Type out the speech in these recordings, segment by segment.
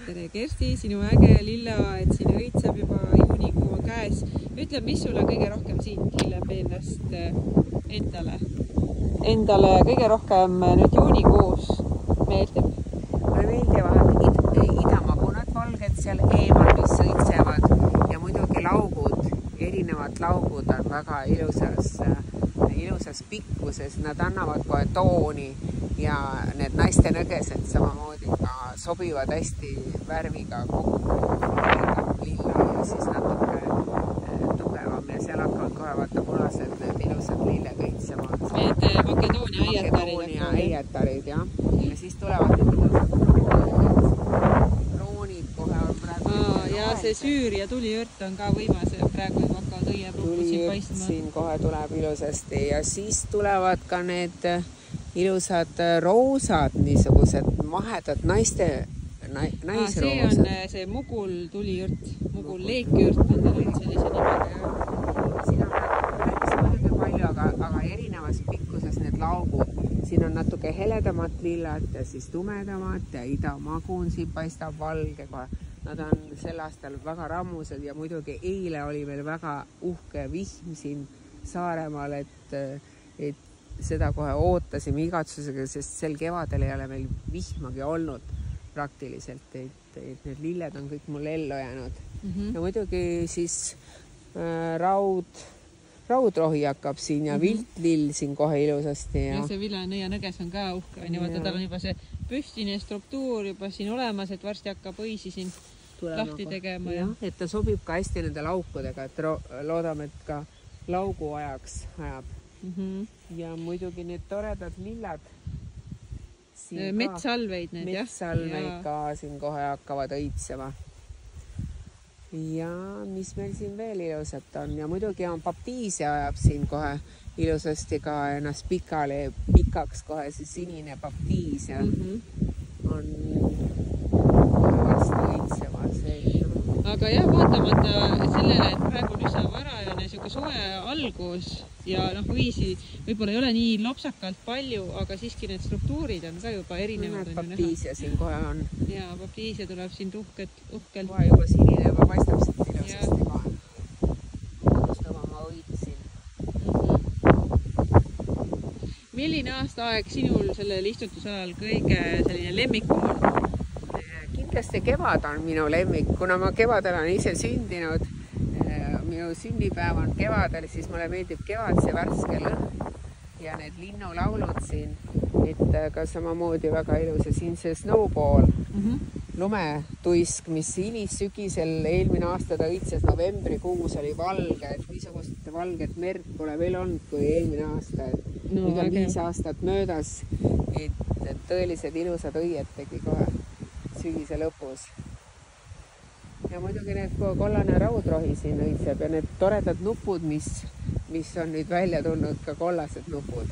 tere Kersti, sinu äge lilleaed siin õitseb juba juunikuu käes. Ütle, mis sulle kõige rohkem siin lillepeenest endale kõige rohkem nüüd juunikuus meeldib? Mulle meeldivad idamagunad valged seal eemal, mis õitsevad ja muidugi laugud, erinevad laugud on väga ilusas pikkuses, nad annavad kohe tooni ja need naiste nõgesed samamoodi ka sobivad hästi värviga kokku, lilla ja siis natuke tugevam ja seal hakkavad kohe vaata punased need ilusad lilled õitsema. Need Makedoonia äietarid, jah. Ja siis tulevad need ilusad kroonid kohe on praegu. Ja see süür ja tuliõrt on ka võimas, praegu juba hakkavad õiepruhku siin paistma. Siin kohe tuleb ilusasti ja siis tulevad ka need ilusad roosad, niisugused mahedad naisroosad. See on see mugul tuliõrt, mugul leekiõrt on tal sellise nimega. Siin on muidugi palju, aga erinevas pikkuses need laugud. Siin on natuke heledamat lillat ja siis tumedamat ja idamagun siin paistab valge kohe. Nad on sel aastal väga rammused ja muidugi eile oli meil väga uhke vihm siin Saaremaal, et seda kohe ootasime igatsusega, sest sel kevadel ei ole meil vihmagi olnud praktiliselt, et need lilled on kõik mul ellu jäänud. Ja muidugi siis raudrohi hakkab siin ja viltlill siin kohe ilusasti. Ja see villanõia nõges on ka uhke. Vaata, tal on juba see püstine struktuur juba siin olemas, et varsti hakkab õisi siin lahti tegema. Ja, et ta sobib ka hästi nende laukudega, et loodame, et ka laugu ajaks ajab. Ja muidugi need toredad lillad. Metsalveid need, jah? Metsalveid ka siin kohe hakkavad õitsema. Ja mis meil siin veel ilusat on? Ja muidugi on paptiisia ajab siin kohe ilusasti ka ennast pikaks kohe see sinine paptiisia on vastu õitsema. Aga jah, vaatamata sellele, et praegu on üsna varajane suve algus ja õisi võib-olla ei ole nii lopsakalt palju, aga siiski need struktuurid on ka juba erinevad. Paptiisia siin kohe on. Ja paptiisia tuleb siin uhkelt. Kohe juba sinine juba paistab siit ilusasti kohe. Moodustama ma õitsin. Milline aastaaeg sinul sellel istutusajal kõige selline lemmikum on? Kindlasti kevad on minu lemmik, kuna ma kevadel olen ise sündinud. Minu sünnipäev on kevadel, siis mulle meeldib kevadse värske lõhn ja need linnulaulud siin, et ka samamoodi väga ilus ja siin see snowball, lumetuisk, mis hilissügisel eelmine aasta ta õitses novembrikuus oli valge, et niisugust valget merd pole veel olnud kui eelmine aasta, et nüüd on 5 aastat möödas, et tõelised ilusad õied tegi kohe sügise lõpus. Ja muidugi need kollane raudrohi siin õitseb ja need toredad nupud, mis on nüüd välja tulnud, ka kollased nupud.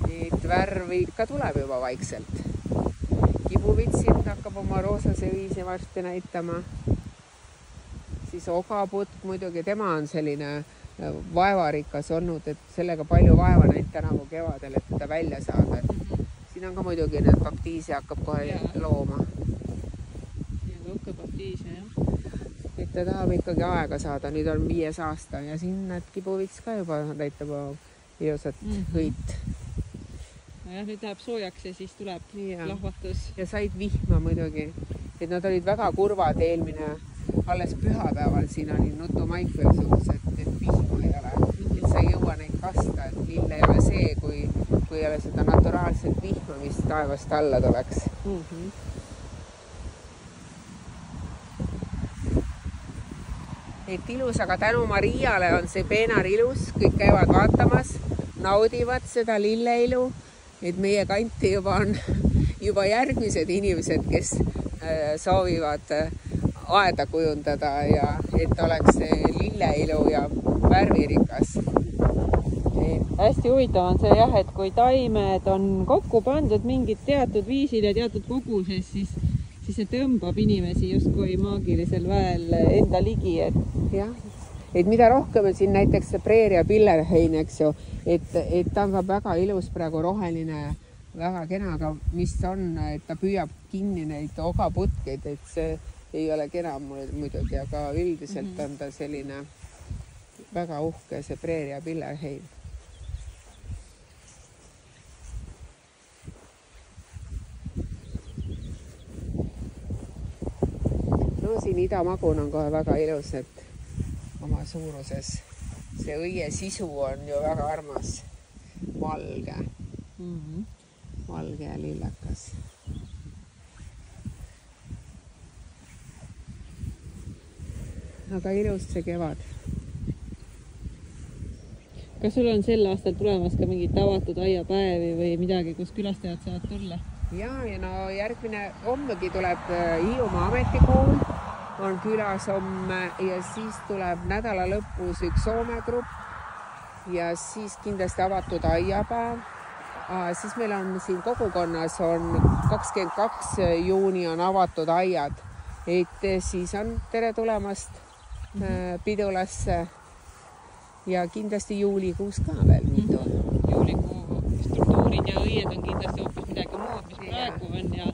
Et värvi ka tuleb juba vaikselt. Kibuvitsid hakkab oma roosase õisi varsti näitama. Siis ogaputk muidugi, tema on selline vaevarikas olnud, et sellega palju vaeva näid tänavu kevadel, et ta välja saada. Siin on ka muidugi need paptiisia hakkab kohe looma. Uhke paptiisia, jah. Et ta tahab ikkagi aega saada, nüüd on 5 aasta ja siin need kibuvits ka juba näitab ilusat õit. Jah, nüüd läheb soojaks ja siis tuleb lahvatus. Ja said vihma muidugi, et nad olid väga kurvad eelmine, alles pühapäeval siin oli nutumaik veel suhused, et vihma ei ole, et sa ei jõua neid kasta, et lill ei ole see, kui ei ole seda naturaalset vihma, mis taevast alla tuleks. Et ilus, aga tänu Mariale on see peenar ilus, kõik käivad vaatamas, naudivad seda lilleilu, et meie kanti juba on järgmised inimesed, kes soovivad aeda kujundada ja et oleks lilleilu ja värvirikas. Hästi huvitav on see jah, et kui taimed on kokku pandud mingid teatud viisil ja teatud koguses, siis see tõmbab inimesi justkui maagilisel väel enda ligi. Jah, et mida rohkem on siin näiteks preeria pillerhein, eks ju, et ta on ka väga ilus praegu roheline väga kena, aga mis on, et ta püüab kinni neid ogaputkeid, et see ei ole kena muidugi, aga üldiselt on ta selline väga uhke, see preeria pillerheim. No siin idamagun on kohe väga ilus, et oma suuruses. See õie sisu on ju väga armas, valge. Valge ja lillakas. Aga ilus see kevad. Kas sul on sel aastal tulemas ka mingid avatud aiapäevi või midagi, kus külastajad saavad tulla? Ja no järgmine hommegi tuleb Hiiumaa ametikool, on külas homme ja siis tuleb nädala lõpus üks Soome grupp ja siis kindlasti avatud aiapäev. Siis meil on siin kogukonnas on 22 juuni on avatud aiad, et siis on tere tulemast Pidulasse ja kindlasti juulikuus ka veel mitu. Juulikuu struktuurid ja õied on kindlasti hoopis midagi muud, mis praegu on ja